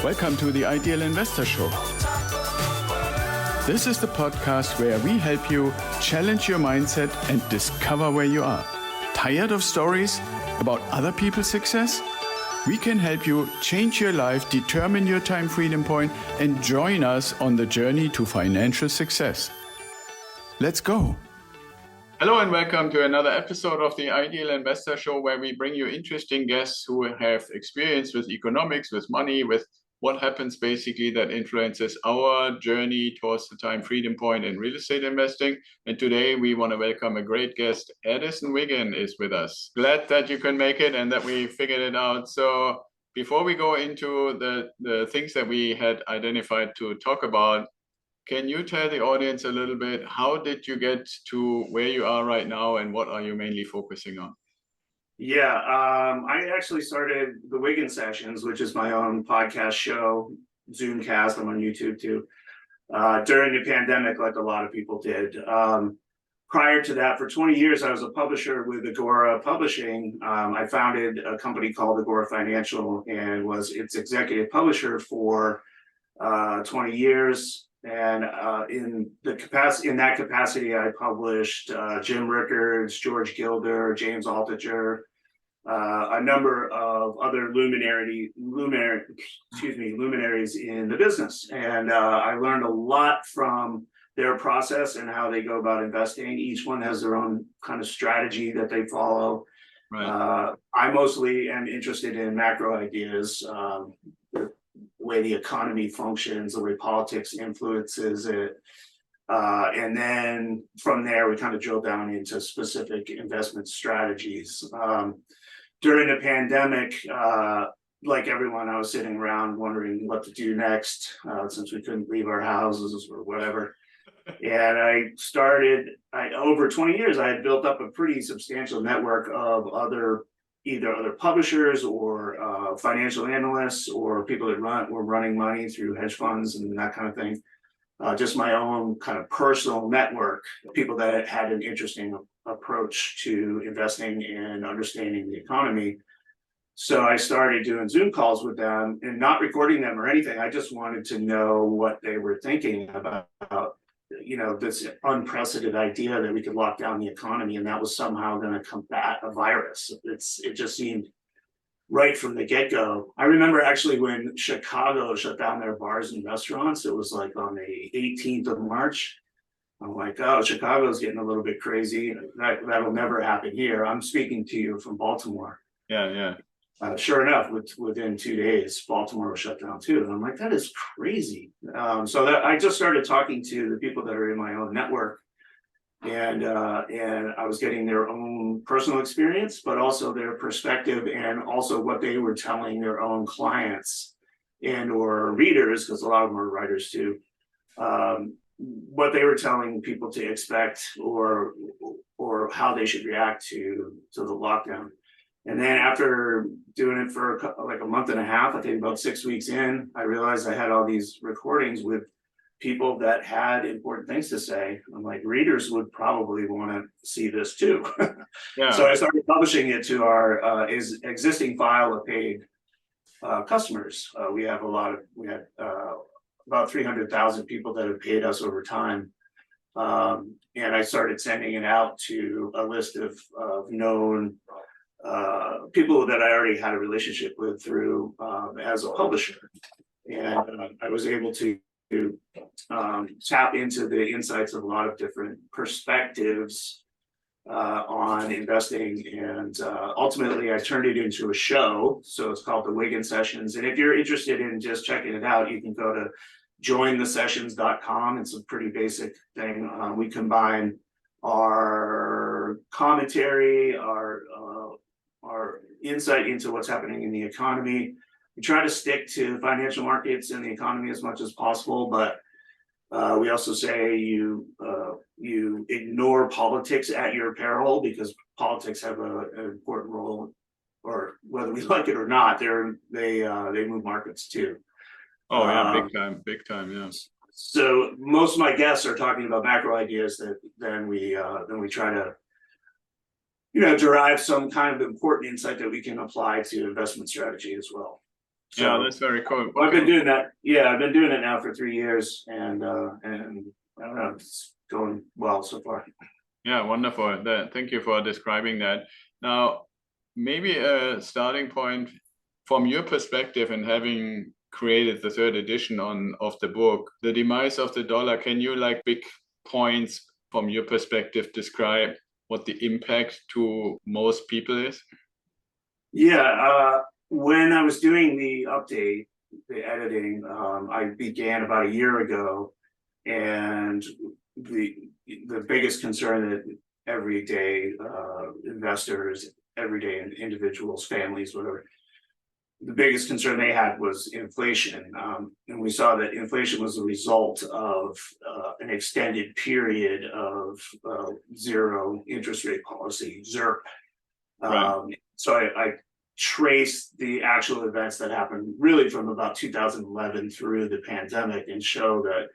Welcome to the Ideal Investor Show. This is the podcast where we help you challenge your mindset and discover where you are. Tired of stories about other people's success? We can help you change your life, determine your time freedom point, and join us on the journey to financial success. Let's go. Hello and welcome to another episode of the Ideal Investor Show, where we bring you interesting guests who have experience with economics, with money, with what happens basically that influences our journey towards the time freedom point in real estate investing. And today we want to welcome a great guest. Addison Wiggin is with us. Glad that you can make it and that we figured it out. So before we go into the things that we had identified to talk about, can you tell the audience a little bit, how did you get to where you are right now and what are you mainly focusing on? Yeah, I actually started the Wiggin Sessions, which is my own podcast show, Zoomcast. I'm on YouTube too, during the pandemic, like a lot of people did. Prior to that, for 20 years, I was a publisher with Agora Publishing. I founded a company called Agora Financial and was its executive publisher for 20 years. And in that capacity, I published Jim Rickards, George Gilder, James Altucher, a number of other luminaries in the business. And I learned a lot from their process and how they go about investing. Each one has their own kind of strategy that they follow. Right. I mostly am interested in macro ideas, the way the economy functions, the way politics influences it. And then from there, we kind of drill down into specific investment strategies. During the pandemic, like everyone, I was sitting around wondering what to do next, since we couldn't leave our houses or whatever. And over 20 years, I had built up a pretty substantial network of either other publishers or financial analysts or people that were running money through hedge funds and that kind of thing. Just my own kind of personal network, people that had an interesting approach to investing and understanding the economy. So I started doing Zoom calls with them and not recording them or anything. I just wanted to know what they were thinking about, this unprecedented idea that we could lock down the economy and that was somehow going to combat a virus. It just seemed right from the get-go. I remember actually when Chicago shut down their bars and restaurants, it was like on the 18th of March. I'm like, oh, Chicago's getting a little bit crazy. That'll never happen here. I'm speaking to you from Baltimore. Yeah. Sure enough, within 2 days, Baltimore was shut down too. And I'm like, that is crazy. So I just started talking to the people that are in my own network, and I was getting their own personal experience, but also their perspective and also what they were telling their own clients and or readers, because a lot of them are writers too, what they were telling people to expect or how they should react to the lockdown. And then after doing it for like a month and a half, I think about 6 weeks in, I realized I had all these recordings with people that had important things to say. I'm like, readers would probably want to see this too. Yeah. So I started publishing it to our existing file of paid customers. We had about 300,000 people that have paid us over time. And I started sending it out to a list of known people that I already had a relationship with through as a publisher. And I was able to tap into the insights of a lot of different perspectives on investing. And ultimately, I turned it into a show. So it's called the Wiggin Sessions. And if you're interested in just checking it out, you can go to jointhesessions.com. It's a pretty basic thing. We combine our commentary, our insight into what's happening in the economy. We try to stick to financial markets and the economy as much as possible, but we also say you ignore politics at your peril, because politics have an important role, or whether we like it or not, they move markets too. Oh yeah, big time, yes. So most of my guests are talking about macro ideas that then we try to derive some kind of important insight that we can apply to investment strategy as well. So that's very cool. I've been doing that. Yeah, I've been doing it now for 3 years, and I don't know, it's going well so far. Yeah, wonderful. Thank you for describing that. Now, maybe a starting point from your perspective and having created the third edition of the book, The Demise of the Dollar. Can you, like, big points from your perspective, describe what the impact to most people is? Yeah, when I was doing the update, the editing, I began about a year ago, and the biggest concern that everyday investors, everyday individuals, families, whatever, the biggest concern they had was inflation. And we saw that inflation was a result of an extended period of zero interest rate policy, ZIRP. Right. So I traced the actual events that happened really from about 2011 through the pandemic, and show that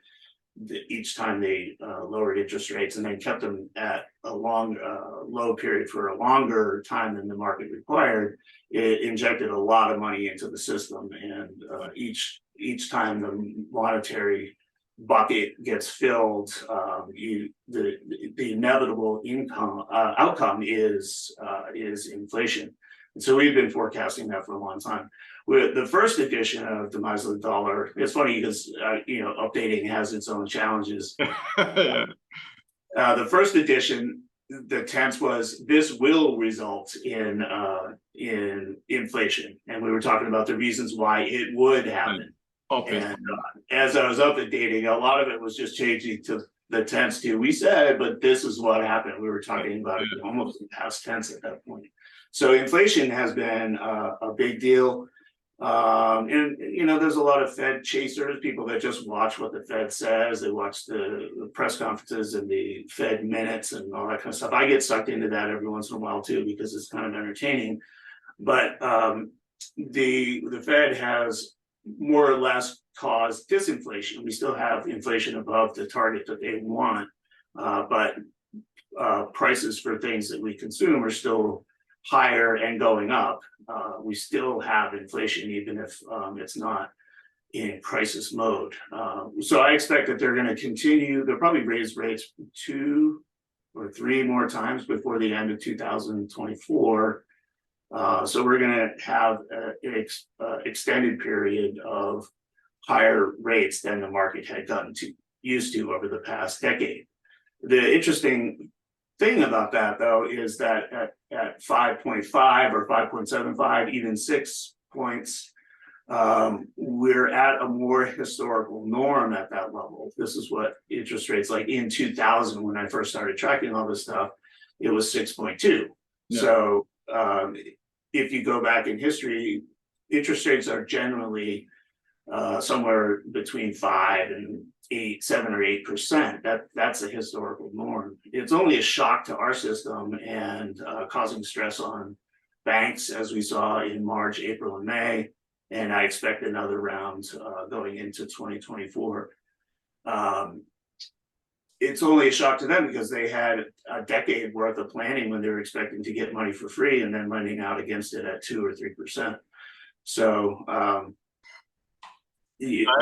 each time they lowered interest rates and then kept them at a long low period for a longer time than the market required, it injected a lot of money into the system. And each time the monetary bucket gets filled, the inevitable outcome is inflation. And so we've been forecasting that for a long time. With the first edition of Demise of the Dollar, it's funny because updating has its own challenges. Yeah. The first edition, the tense was, this will result in inflation, and we were talking about the reasons why it would happen. Obviously. And as I was updating, a lot of it was just changing to the tense to, we said, but this is what happened. We were talking about it almost in past tense at that point. So inflation has been a big deal. And there's a lot of Fed chasers, people that just watch what the Fed says. They watch the press conferences and the Fed minutes and all that kind of stuff. I get sucked into that every once in a while too, because it's kind of entertaining. But the Fed has more or less caused disinflation. We still have inflation above the target that they want, but prices for things that we consume are still higher and going up. We still have inflation, even if it's not in crisis mode. So I expect that they're going to continue. They'll probably raise rates 2 or 3 more times before the end of 2024. So we're going to have an extended period of higher rates than the market had gotten used to over the past decade. The interesting thing about that, though, is that at 5.5 or 5.75, even 6 points, we're at a more historical norm at that level. This is what interest rates, like in 2000, when I first started tracking all this stuff, it was 6.2. Yeah. So if you go back in history, interest rates are generally somewhere between 5 and 7 or 8%. That's a historical norm. It's only a shock to our system and causing stress on banks, as we saw in March, April, and May. And I expect another round going into 2024. It's only a shock to them because they had a decade worth of planning when they were expecting to get money for free and then lending out against it at 2 or 3%. So I'm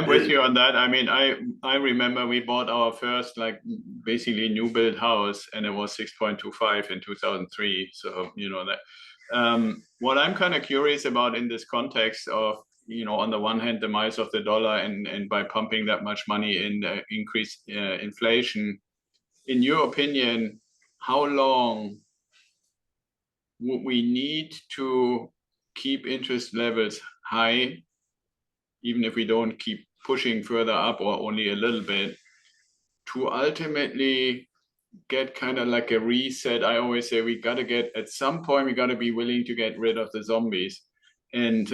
with you on that. I mean, I remember we bought our first, like, basically new build house, and it was 6.25 in 2003. So that. What I'm kind of curious about in this context of, on the one hand, the demise of the dollar, and by pumping that much money in increased inflation, in your opinion, how long would we need to keep interest levels high, even if we don't keep pushing further up or only a little bit, to ultimately get kind of like a reset? I always say at some point, we got to be willing to get rid of the zombies. And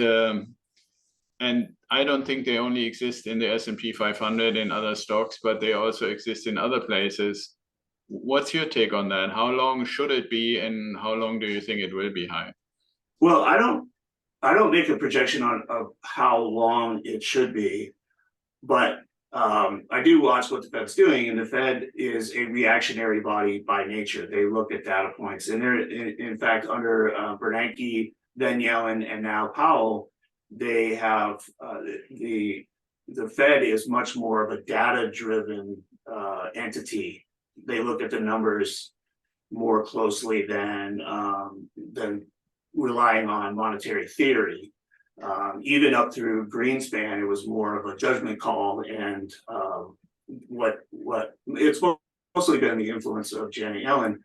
I don't think they only exist in the S&P 500 and other stocks, but they also exist in other places. What's your take on that? How long should it be, and how long do you think it will be high? Well, I don't make a projection of how long it should be, but I do watch what the Fed's doing, and the Fed is a reactionary body by nature. They look at data points, and they're in fact under Bernanke, then Yellen, and now Powell. they have the Fed is much more of a data-driven entity. They look at the numbers more closely than relying on monetary theory. Even up through Greenspan, it was more of a judgment call, and what it's mostly been the influence of Janet Yellen,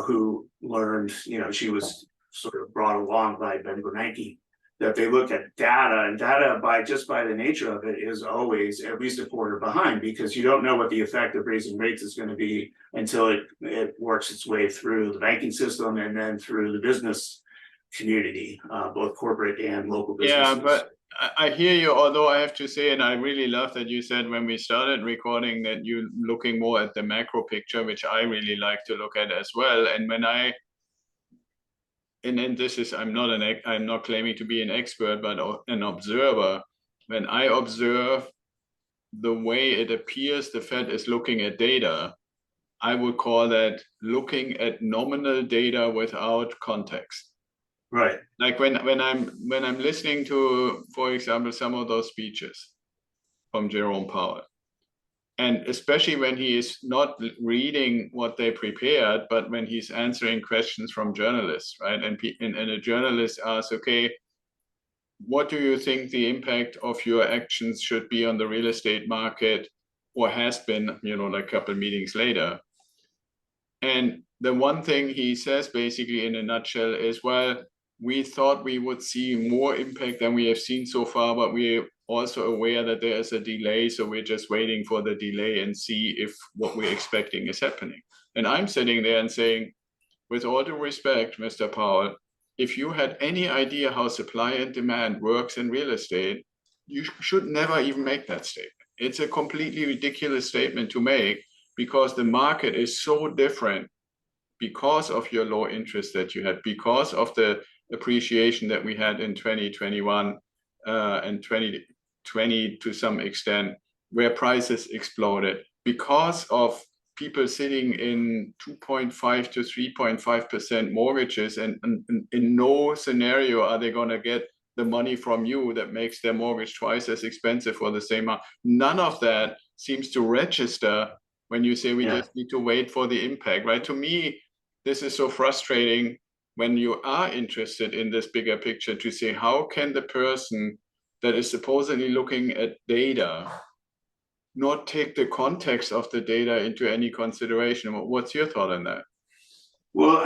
who learned, she was sort of brought along by Ben Bernanke, that they look at data, and data by the nature of it is always at least a quarter behind, because you don't know what the effect of raising rates is going to be until it works its way through the banking system and then through the business community, both corporate and local businesses. Yeah, but I hear you, although I have to say, and I really love that you said when we started recording that you're looking more at the macro picture, which I really like to look at as well. And when and this is, I'm not claiming to be an expert, but an observer. When I observe the way it appears the Fed is looking at data, I would call that looking at nominal data without context. Right. Like when I'm listening to, for example, some of those speeches from Jerome Powell, and especially when he is not reading what they prepared, but when he's answering questions from journalists, right? And a journalist asks, okay, what do you think the impact of your actions should be on the real estate market, or has been, like a couple meetings later? And the one thing he says basically in a nutshell is, well, we thought we would see more impact than we have seen so far, but we're also aware that there is a delay, so we're just waiting for the delay and see if what we're expecting is happening. And I'm sitting there and saying, with all due respect, Mr. Powell, if you had any idea how supply and demand works in real estate, you should never even make that statement. It's a completely ridiculous statement to make, because the market is so different because of your low interest that you had, because of the appreciation that we had in 2021 and 2020 to some extent, where prices exploded, because of people sitting in 2.5 to 3.5% mortgages, and in no scenario are they going to get the money from you that makes their mortgage twice as expensive for the same amount. None of that seems to register when you say we just need to wait for the impact, right? To me, this is so frustrating when you are interested in this bigger picture, to say, how can the person that is supposedly looking at data not take the context of the data into any consideration? What's your thought on that? Well,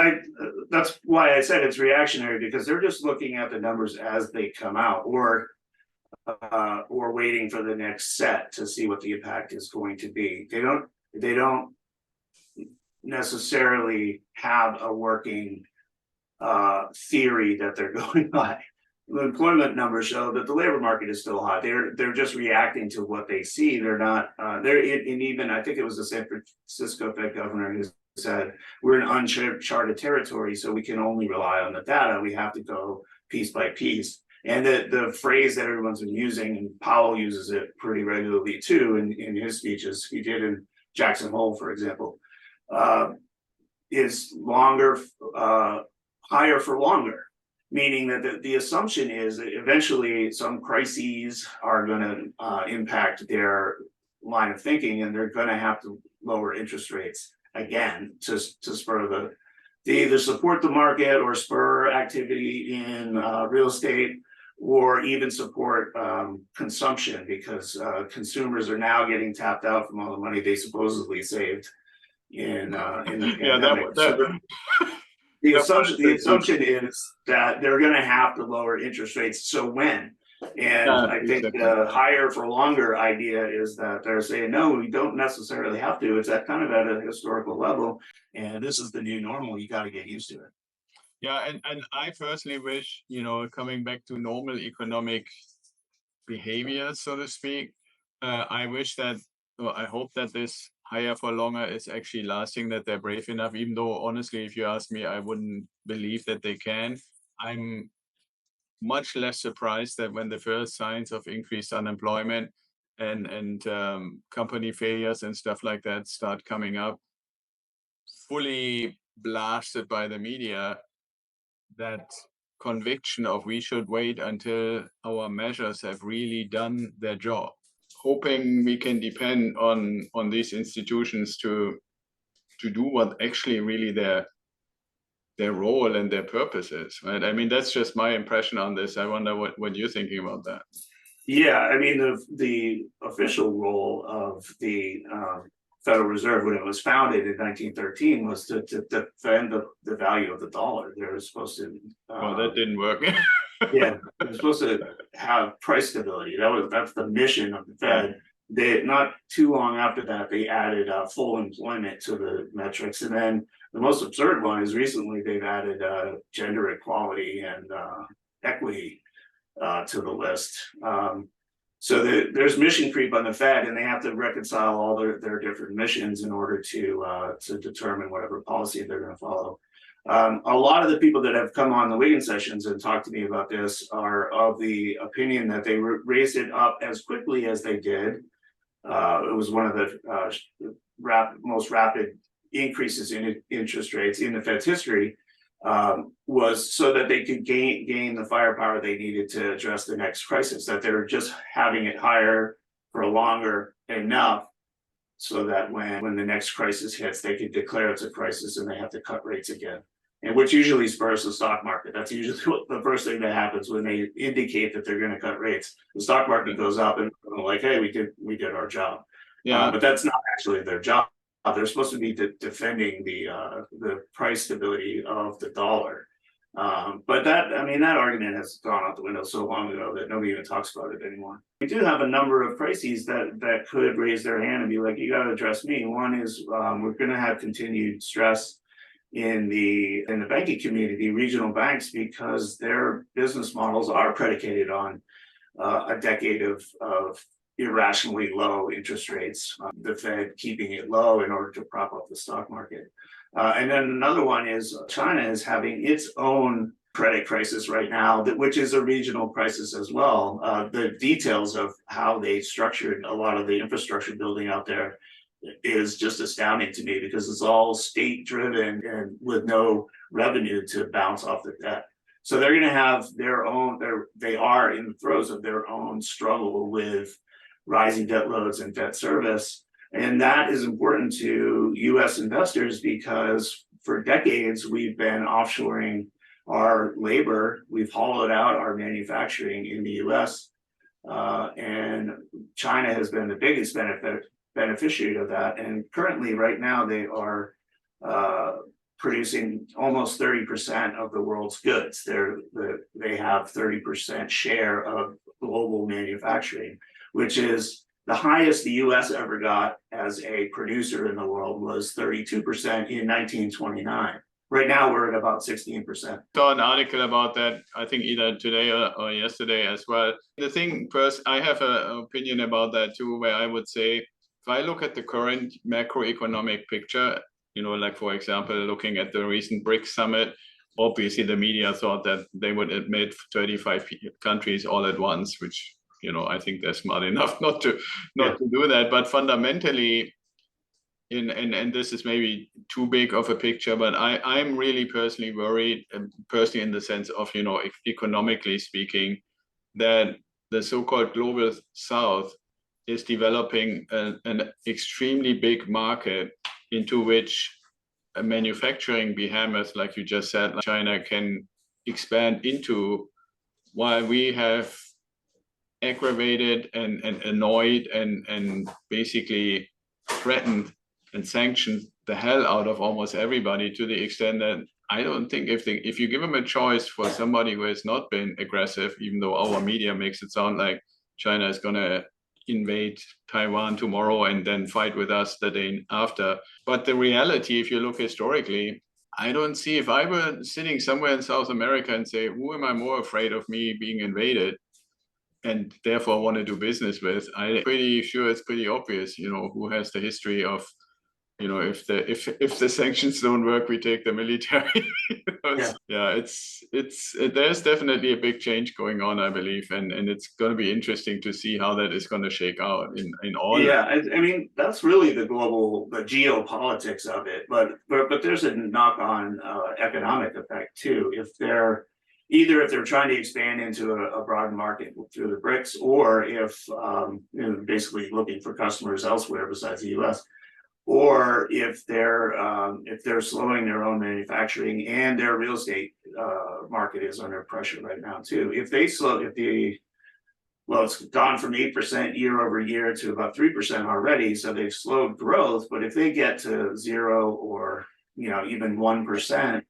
that's why I said it's reactionary, because they're just looking at the numbers as they come out, or waiting for the next set to see what the impact is going to be. They don't necessarily have a working theory that they're going by. The employment numbers show that the labor market is still hot. They're just reacting to what they see. They're not. And even I think it was the San Francisco Fed governor who said, we're in uncharted territory, so we can only rely on the data. We have to go piece by piece. And the phrase that everyone's been using, and Powell uses it pretty regularly too in his speeches, he did in Jackson Hole, for example, is longer, higher for longer. Meaning that the assumption is that eventually some crises are going to impact their line of thinking, and they're going to have to lower interest rates again to spur they either support the market or spur activity in real estate, or even support consumption, because consumers are now getting tapped out from all the money they supposedly saved in the pandemic. The assumption is that they're going to have to lower interest rates. So when? And I think the higher for longer idea is that they're saying, no, we don't necessarily have to. It's at a historical level. And this is the new normal. You got to get used to it. Yeah, and I personally wish, coming back to normal economic behavior, so to speak, I wish that, or I hope that this higher for longer is actually lasting, that they're brave enough, even though honestly, if you ask me, I wouldn't believe that they can. I'm much less surprised that when the first signs of increased unemployment and company failures and stuff like that start coming up, fully blasted by the media, that conviction of we should wait until our measures have really done their job, hoping we can depend on these institutions to do what actually really their role and their purpose is, right? I mean, that's just my impression on this. I wonder what you're thinking about that. Yeah, I mean, the official role of the Federal Reserve when it was founded in 1913 was to defend the value of the dollar. They were supposed to. Well, that didn't work. Yeah, they're supposed to have price stability. That's the mission of the Fed. They not too long after that they added full employment to the metrics, and then the most absurd one is recently they've added gender equality and equity to the list. So there's mission creep on the Fed, and they have to reconcile all their different missions in order to determine whatever policy they're going to follow. A lot of the people that have come on the Wigan sessions and talked to me about this are of the opinion that they raised it up as quickly as they did. It was one of the most rapid increases in interest rates in the Fed's history, was so that they could gain the firepower they needed to address the next crisis, that they were just having it higher for longer enough so that when the next crisis hits, they could declare it's a crisis and they have to cut rates again. And which usually spurs the stock market. That's usually the first thing that happens when they indicate that they're going to cut rates. The stock market goes up and they're like, hey, we did our job. Yeah, but that's not actually their job. They're supposed to be defending the price stability of the dollar. But that argument has gone out the window so long ago that nobody even talks about it anymore. We do have a number of crises that could raise their hand and be like, you got to address me. One is we're going to have continued stress in the banking community, regional banks, because their business models are predicated on a decade of irrationally low interest rates, the Fed keeping it low in order to prop up the stock market. And then another one is China is having its own credit crisis right now, which is a regional crisis as well. The details of how they structured a lot of the infrastructure building out there is just astounding to me, because it's all state driven and with no revenue to bounce off the debt. So they're going to have their own, they are in the throes of their own struggle with rising debt loads and debt service. And that is important to US investors, because for decades we've been offshoring our labor. We've hollowed out our manufacturing in the US, and China has been the biggest beneficiary of that. And currently, right now, they are producing almost 30% of the world's goods. They have 30% share of global manufacturing, which is the highest the US ever got as a producer in the world was 32% in 1929. Right now, we're at about 16%. Saw an article about that, I think either today or yesterday as well. The thing first, I have an opinion about that too, where I would say, if I look at the current macroeconomic picture, like for example, looking at the recent BRICS summit, obviously the media thought that they would admit 35 countries all at once, which, I think they're smart enough not to do that. But fundamentally, and this is maybe too big of a picture, but I'm really personally worried, personally in the sense of, economically speaking, that the so-called global South is developing an extremely big market into which a manufacturing behemoth, like you just said, like China, can expand into, while we have aggravated and annoyed and basically threatened and sanctioned the hell out of almost everybody, to the extent that I don't think if you give them a choice for somebody who has not been aggressive, even though our media makes it sound like China is going to invade Taiwan tomorrow and then fight with us the day after. But the reality, if you look historically, I don't see, if I were sitting somewhere in South America and say, who am I more afraid of me being invaded and therefore want to do business with, I'm pretty sure it's pretty obvious, who has the history of, if the sanctions don't work, we take the military. There's definitely a big change going on, I believe, and it's going to be interesting to see how that is going to shake out in all. Yeah, I mean, that's really the geopolitics of it, but there's a knock-on economic effect too. If they're either if they're trying to expand into a broad market through the BRICS, or if basically looking for customers elsewhere besides the U.S., or if they're slowing their own manufacturing, and their real estate market is under pressure right now too. Well, it's gone from 8% year over year to about 3% already, so they've slowed growth. But if they get to 0 or even 1%,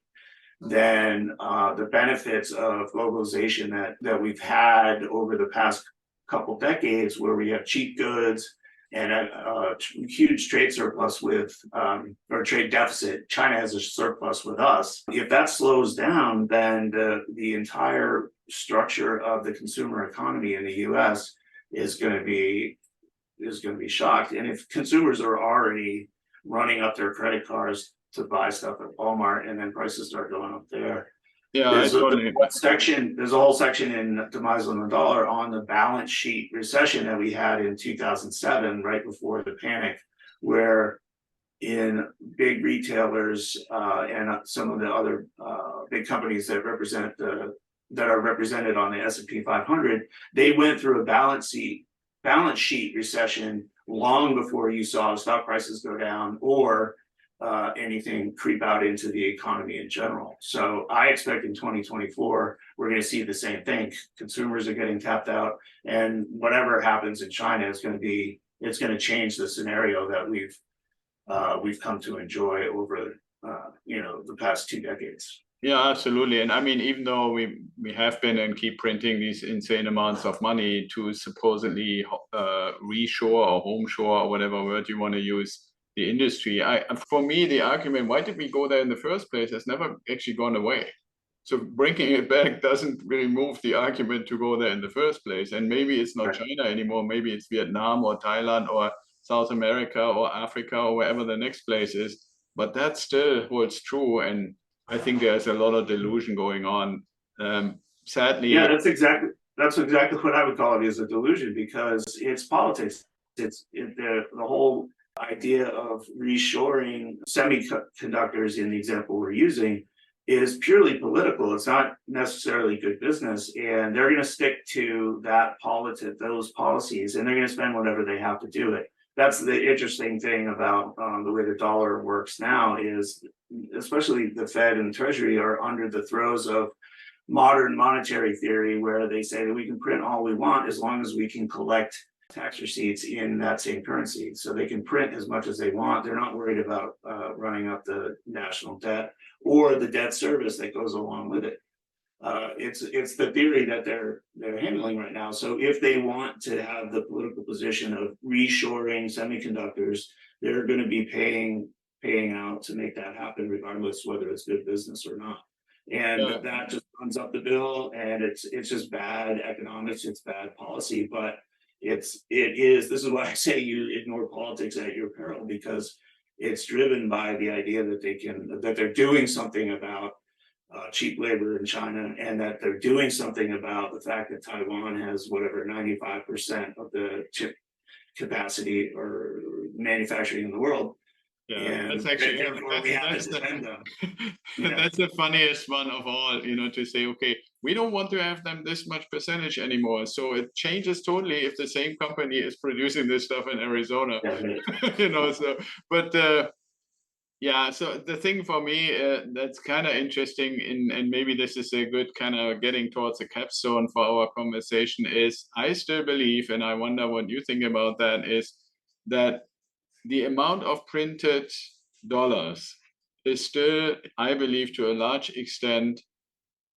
then the benefits of globalization that we've had over the past couple decades, where we have cheap goods and a huge trade surplus or trade deficit. China has a surplus with us. If that slows down, then the entire structure of the consumer economy in the U.S. is going to be shocked. And if consumers are already running up their credit cards to buy stuff at Walmart, and then prices start going up there. Yeah, there's a whole section in Demise on the Dollar on the balance sheet recession that we had in 2007, right before the panic, where in big retailers and some of the other big companies that are represented on the S&P 500, they went through a balance sheet recession long before you saw stock prices go down or anything creep out into the economy in general. So I expect in 2024, we're going to see the same thing. Consumers are getting tapped out, and whatever happens in China is going to change the scenario that we've come to enjoy over the past 2 decades. Yeah, absolutely. And I mean, even though we have been and keep printing these insane amounts of money to supposedly reshore or homeshore or whatever word you want to use the industry, for me, the argument, why did we go there in the first place, has never actually gone away. So bringing it back doesn't really move the argument to go there in the first place. And maybe it's not China anymore. Maybe it's Vietnam or Thailand or South America or Africa or wherever the next place is. But that still holds true. And I think there's a lot of delusion going on. Sadly. Yeah, that's exactly what I would call it, is a delusion, because it's politics. It's the whole idea of reshoring semiconductors, in the example we're using, is purely political. It's not necessarily good business, and they're going to stick to those policies, and they're going to spend whatever they have to do it. That's the interesting thing about the way the dollar works now, is especially the Fed and Treasury are under the throes of modern monetary theory, where they say that we can print all we want as long as we can collect tax receipts in that same currency. So they can print as much as they want. They're not worried about running up the national debt or the debt service that goes along with it. It's the theory that they're handling right now. So if they want to have the political position of reshoring semiconductors, they're going to be paying out to make that happen, regardless whether it's good business or not. And that just runs up the bill, and it's just bad economics. It's bad policy, but this is why I say you ignore politics at your peril, because it's driven by the idea that they're doing something about cheap labor in China, and that they're doing something about the fact that Taiwan has 95% of the chip capacity or manufacturing in the world. Yeah, that's actually that's the funniest one of all, to say, okay, we don't want to have them this much percentage anymore. So it changes totally if the same company is producing this stuff in Arizona, so the thing for me that's kind of interesting, and maybe this is a good kind of getting towards a capstone for our conversation, is I still believe, and I wonder what you think about that, is that the amount of printed dollars is still, I believe, to a large extent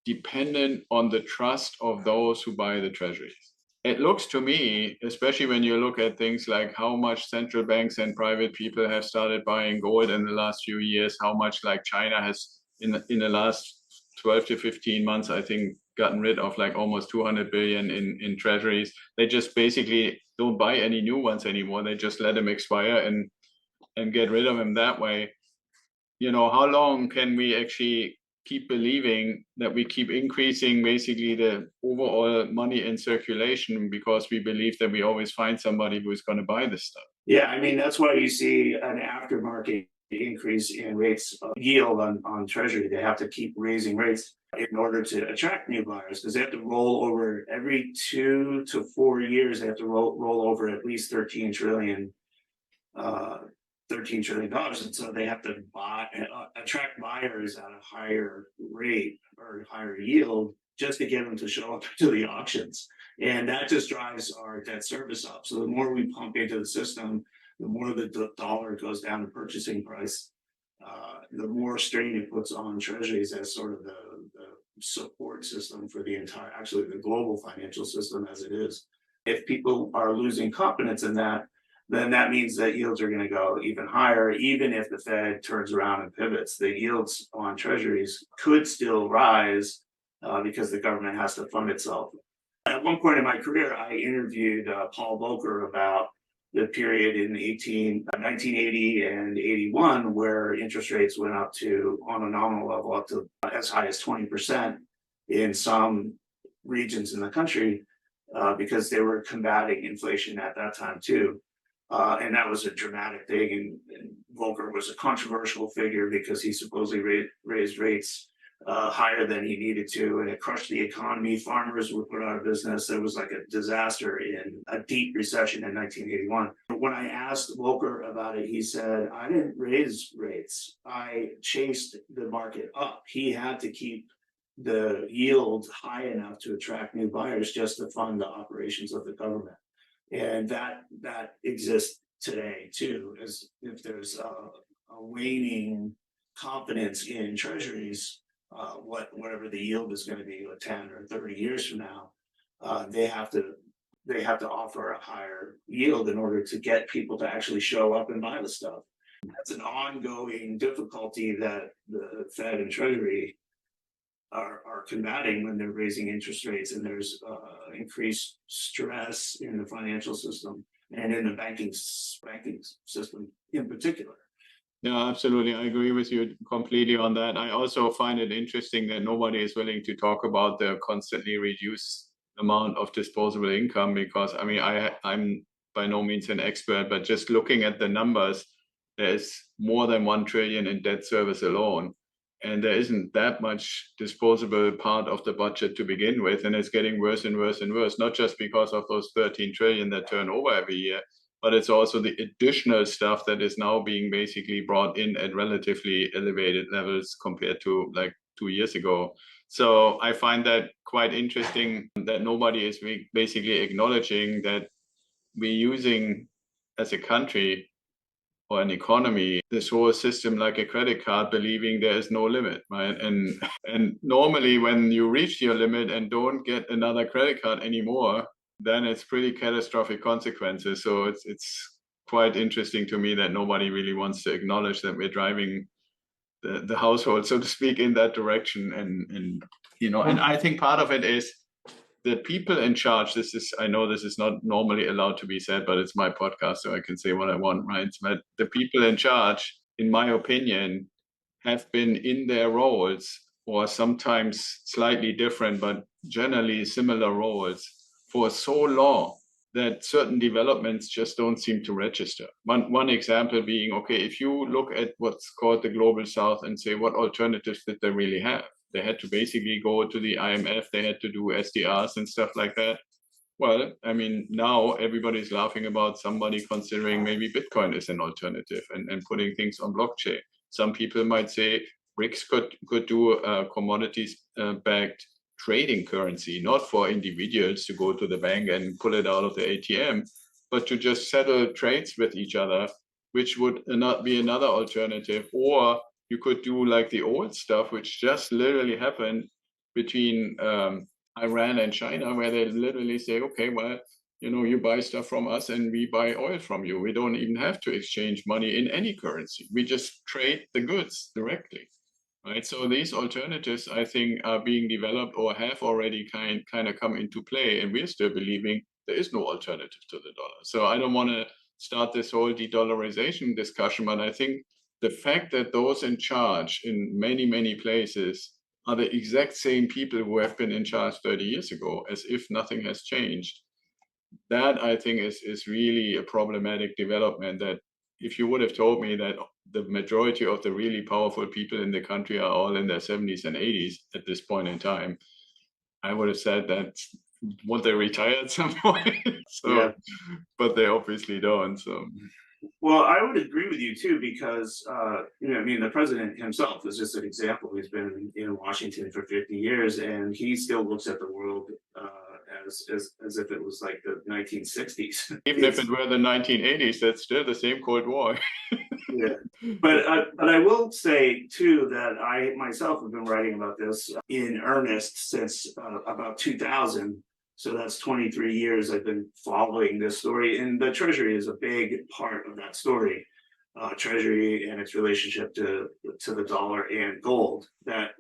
dependent on the trust of those who buy the treasuries. It looks to me, especially when you look at things like how much central banks and private people have started buying gold in the last few years, how much like China has in the last 12 to 15 months, I think, gotten rid of like almost 200 billion in treasuries. They just basically don't buy any new ones anymore. They just let them expire and get rid of them that way. How long can we actually keep believing that we keep increasing basically the overall money in circulation because we believe that we always find somebody who is going to buy this stuff? Yeah, I mean, that's why you see an aftermarket increase in rates yield on treasury. They have to keep raising rates. in order to attract new buyers, because they have to roll over every 2 to 4 years. They have to roll over at least $13 trillion, $13 trillion, and so they have to attract buyers at a higher rate or higher yield just to get them to show up to the auctions, and that just drives our debt service up. So the more we pump into the system, the more the dollar goes down in purchasing price. The more strain it puts on treasuries as sort of the support system for actually the global financial system as it is. If people are losing confidence in that, then that means that yields are going to go even higher. Even if the Fed turns around and pivots, the yields on treasuries could still rise because the government has to fund itself. At one point in my career, I interviewed Paul Volcker about the period in 1980 and 81, where interest rates went up to, on a nominal level, up to as high as 20% in some regions in the country, because they were combating inflation at that time too. And that was a dramatic thing. And Volcker was a controversial figure because he supposedly raised rates higher than he needed to, and it crushed the economy. Farmers were put out of business. It was like a disaster in a deep recession in 1981. When I asked Volcker about it, he said, I didn't raise rates. I chased the market up. He had to keep the yield high enough to attract new buyers just to fund the operations of the government. And that exists today too, as if there's a waning confidence in treasuries, whatever the yield is going to be, 10 or 30 years from now, they have to offer a higher yield in order to get people to actually show up and buy the stuff. That's an ongoing difficulty that the Fed and Treasury are combating when they're raising interest rates, and there's increased stress in the financial system and in the banking system in particular. Yeah, absolutely. I agree with you completely on that. I also find it interesting that nobody is willing to talk about the constantly reduced amount of disposable income, because I mean, I'm by no means an expert, but just looking at the numbers, there's more than 1 trillion in debt service alone. And there isn't that much disposable part of the budget to begin with. And it's getting worse and worse and worse, not just because of those 13 trillion that turn over every year, but it's also the additional stuff that is now being basically brought in at relatively elevated levels compared to like 2 years ago. So I find that quite interesting that nobody is basically acknowledging that we're using, as a country or an economy, this whole system like a credit card, believing there is no limit, right? And normally when you reach your limit and don't get another credit card anymore, then it's pretty catastrophic consequences. So it's quite interesting to me that nobody really wants to acknowledge that we're driving the household, so to speak, in that direction. And you know, and I think part of it is the people in charge. I know this is not normally allowed to be said, but it's my podcast, so I can say what I want, right? But the people in charge, in my opinion, have been in their roles, or sometimes slightly different, but generally similar roles, for so long that certain developments just don't seem to register. One example being, okay, if you look at what's called the Global South and say, what alternatives did they really have? They had to basically go to the IMF, they had to do SDRs and stuff like that. Well, I mean, now everybody's laughing about somebody considering maybe Bitcoin is an alternative and putting things on blockchain. Some people might say BRICS could do a commodities-backed trading currency, not for individuals to go to the bank and pull it out of the ATM, but to just settle trades with each other, which would not be another alternative. Or you could do like the old stuff, which just literally happened between Iran and China, where they literally say, okay, well, you know, you buy stuff from us and we buy oil from you. We don't even have to exchange money in any currency. We just trade the goods directly, right? So these alternatives, I think, are being developed or have already kind of come into play. And we're still believing there is no alternative to the dollar. So I don't want to start this whole de-dollarization discussion, but I think the fact that those in charge in many, many places are the exact same people who have been in charge 30 years ago, as if nothing has changed, that I think is really a problematic development. That if you would have told me that the majority of the really powerful people in the country are all in their 70s and 80s at this point in time, I would have said that would they retire at some point? So, but they obviously don't. So, well, I would agree with you too, because I mean, the president himself is just an example. He's been in Washington for 50 years, and he still looks at the world as if it was like the 1960s. Even if it were the 1980s, that's still the same Cold War. Yeah, but I will say too that I myself have been writing about this in earnest since about 2000. So that's 23 years I've been following this story, and the Treasury is a big part of that story. Treasury and its relationship to the dollar and gold. That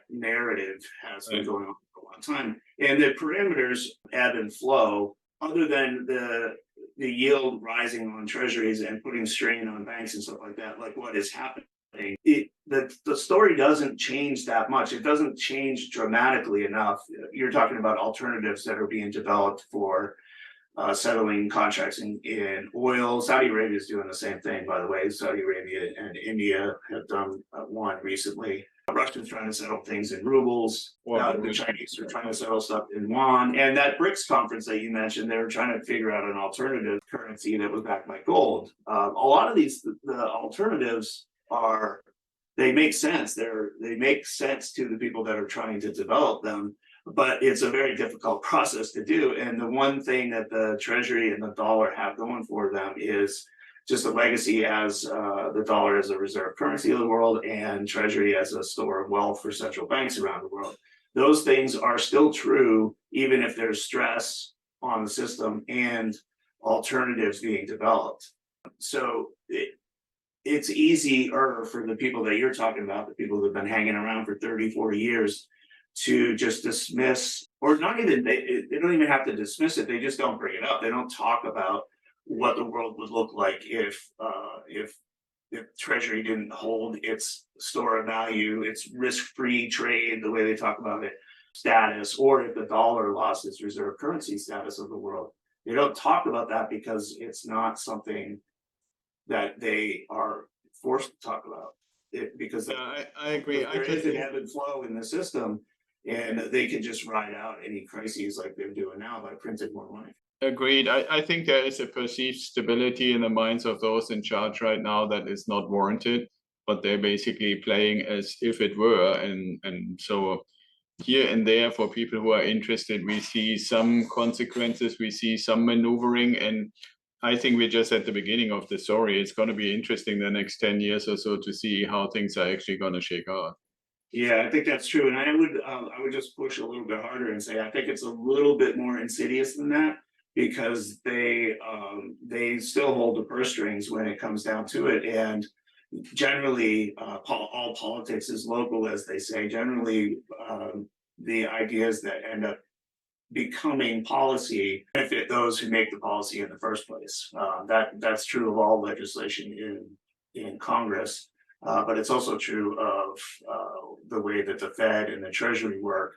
narrative has been going on for a long time, and the parameters ebb and flow. Other than the yield rising on treasuries and putting strain on banks and stuff like that, like what is happening, the story doesn't change that much. It doesn't change dramatically enough. You're talking about alternatives that are being developed for settling contracts in oil. Saudi Arabia is doing the same thing, by the way. Saudi Arabia and India have done one recently. Russia's trying to settle things in rubles. The Chinese are trying to settle stuff in yuan. And that BRICS conference that you mentioned, they were trying to figure out an alternative currency that was backed by gold. A lot of these, the alternatives they make sense. They make sense to the people that are trying to develop them, but it's a very difficult process to do. And the one thing that the Treasury and the dollar have going for them is just a legacy as the dollar as a reserve currency of the world and Treasury as a store of wealth for central banks around the world. Those things are still true, even if there's stress on the system and alternatives being developed. So it's easier for the people that you're talking about, the people that have been hanging around for 30, 40 years, to just dismiss, or not even, they don't even have to dismiss it. They just don't bring it up. They don't talk about what the world would look like if Treasury didn't hold its store of value, its risk-free trade, the way they talk about it, status, or if the dollar lost its reserve currency status of the world. They don't talk about that because it's not something that they are forced to talk about. Because I agree. There is an ebb and flow in the system, and they can just ride out any crises like they're doing now by printing more money. Agreed. I think there is a perceived stability in the minds of those in charge right now that is not warranted, but they're basically playing as if it were. And so here and there, for people who are interested, we see some consequences, we see some maneuvering, and I think we're just at the beginning of the story. It's going to be interesting the next 10 years or so to see how things are actually going to shake out. Yeah, I think that's true. And I would just push a little bit harder and say I think it's a little bit more insidious than that, because they still hold the purse strings when it comes down to it. And generally, all politics is local, as they say. Generally, the ideas that end up becoming policy benefit those who make the policy in the first place. That's true of all legislation in Congress, but it's also true of the way that the Fed and the Treasury work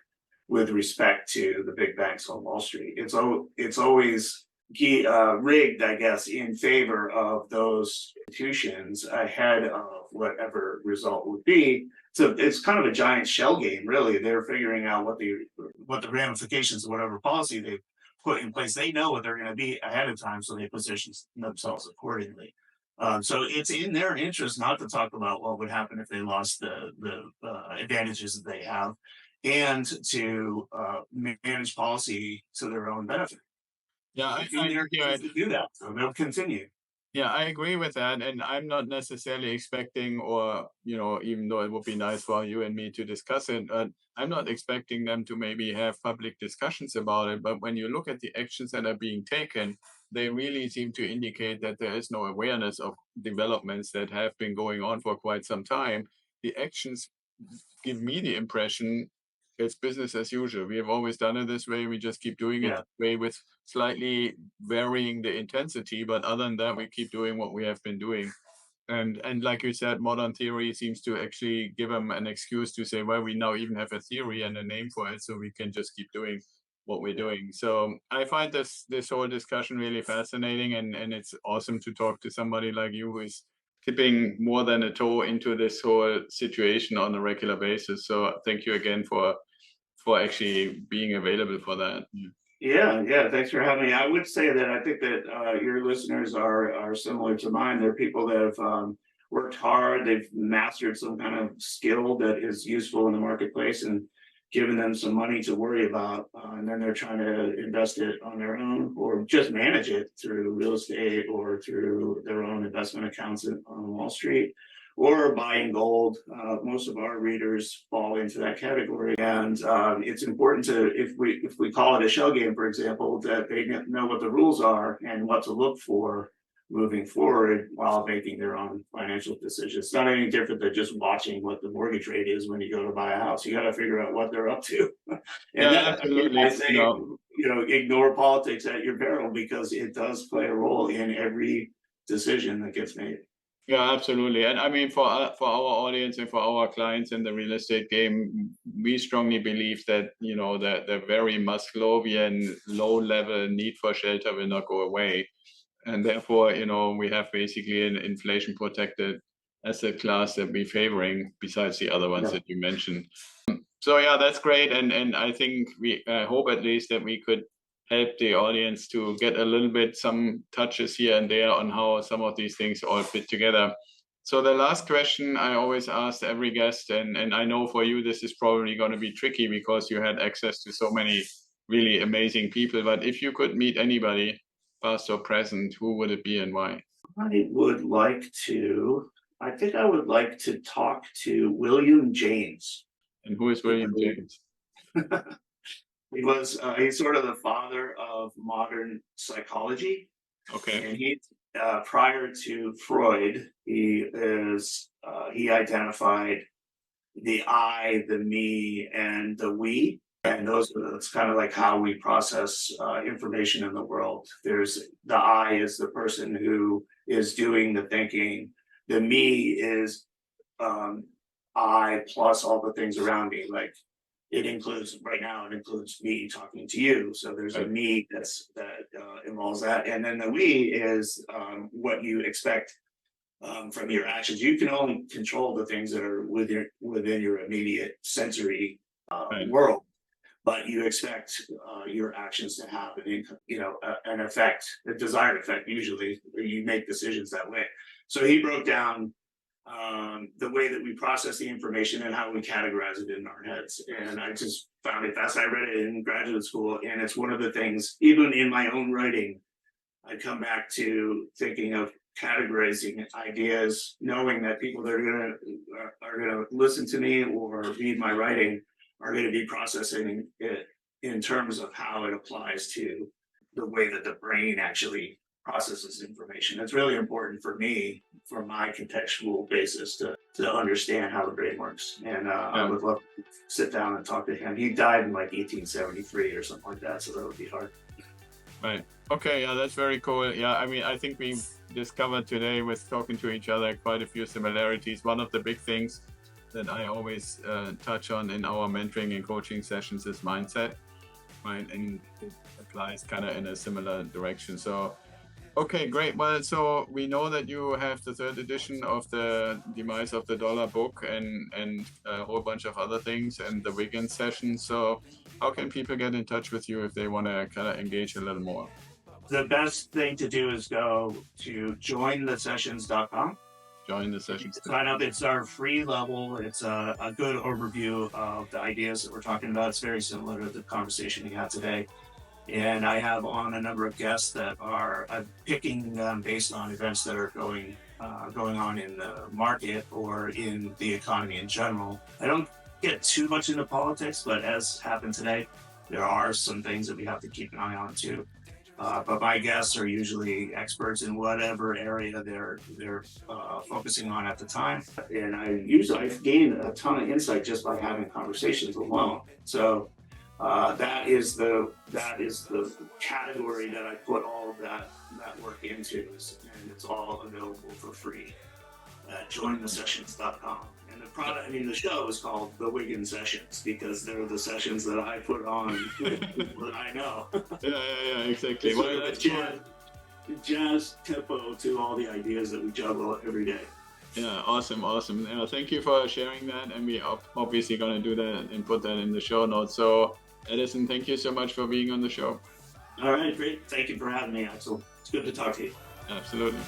with respect to the big banks on Wall Street. It's always rigged, I guess, in favor of those institutions ahead of whatever result would be. So it's kind of a giant shell game, really. They're figuring out what the ramifications of whatever policy they put in place. They know what they're going to be ahead of time, so they position themselves accordingly. So it's in their interest not to talk about what would happen if they lost the advantages that they have, and to manage policy to their own benefit. Yeah, I to do that, so they'll continue. Yeah, I agree with that, and I'm not necessarily expecting, or even though it would be nice for you and me to discuss it, I'm not expecting them to maybe have public discussions about it. But when you look at the actions that are being taken, they really seem to indicate that there is no awareness of developments that have been going on for quite some time. The actions give me the impression it's business as usual. We have always done it this way. We just keep doing it this way with slightly varying the intensity. But other than that, we keep doing what we have been doing. And like you said, modern theory seems to actually give them an excuse to say, well, we now even have a theory and a name for it, so we can just keep doing what we're doing. So I find this whole discussion really fascinating, and it's awesome to talk to somebody like you who is tipping more than a toe into this whole situation on a regular basis. So thank you again for actually being available for that. Yeah, thanks for having me. I would say that I think that your listeners are similar to mine. They're people that have worked hard, they've mastered some kind of skill that is useful in the marketplace and given them some money to worry about, and then they're trying to invest it on their own or just manage it through real estate or through their own investment accounts on Wall Street or buying gold. Most of our readers fall into that category, and it's important to, if we call it a shell game, for example, that they know what the rules are and what to look for moving forward while making their own financial decisions. It's not any different than just watching what the mortgage rate is when you go to buy a house. You got to figure out what they're up to. And yeah, then, absolutely. I say, ignore politics at your peril, because it does play a role in every decision that gets made. Yeah, absolutely. And I mean, for our audience and for our clients in the real estate game, we strongly believe that, the very Maslowian low-level need for shelter will not go away. And therefore, we have basically an inflation protected asset class that we're favoring besides the other ones that you mentioned. So yeah, that's great. And I think I hope at least that we could help the audience to get a little bit some touches here and there on how some of these things all fit together. So the last question I always ask every guest, and I know for you this is probably going to be tricky because you had access to so many really amazing people, but if you could meet anybody, past or present, who would it be and why? I think I would like to talk to William James. And who is William James? He's sort of the father of modern psychology. Okay. And he, prior to Freud, he identified the I, the me, and the we. And that's kind of like how we process information in the world. There's the I is the person who is doing the thinking. The me is I plus all the things around me. Like it includes me talking to you. So there's a me that involves that. And then the we is what you expect from your actions. You can only control the things that are within your immediate sensory world. But you expect your actions to have an effect, a desired effect. Usually, you make decisions that way. So he broke down the way that we process the information and how we categorize it in our heads. And I just found it fascinating. I read it in graduate school, and it's one of the things, even in my own writing, I come back to thinking of categorizing ideas, knowing that people that are gonna listen to me or read my writing are going to be processing it in terms of how it applies to the way that the brain actually processes information. It's really important for me, for my contextual basis, to understand how the brain works. And I would love to sit down and talk to him. He died in like 1873 or something like that, so that would be hard. Right. Okay. Yeah, that's very cool. Yeah, I mean, I think we've discovered today with talking to each other quite a few similarities. One of the big things that I always touch on in our mentoring and coaching sessions is mindset, right? And it applies kind of in a similar direction. So, okay, great. Well, so we know that you have the 3rd edition of the Demise of the Dollar book and a whole bunch of other things and the weekend session. So how can people get in touch with you if they want to kind of engage a little more? The best thing to do is go to jointhesessions.com. Join the sessions. Sign up. It's our free level. It's a good overview of the ideas that we're talking about. It's very similar to the conversation we had today. And I have on a number of guests that I'm picking them based on events that are going on in the market or in the economy in general. I don't get too much into politics, but as happened today, there are some things that we have to keep an eye on too. But my guests are usually experts in whatever area they're focusing on at the time, and I've gained a ton of insight just by having conversations alone. So that is the category that I put all of that work into, and it's all available for free at jointhesessions.com. And the show is called The Wigan Sessions because they're the sessions that I put on that I know. Yeah, exactly. It's jazz tempo to all the ideas that we juggle every day. Yeah, awesome. Thank you for sharing that, and we are obviously going to do that and put that in the show notes. So, Addison, thank you so much for being on the show. All right, great. Thank you for having me, Axel. It's good to talk to you. Absolutely.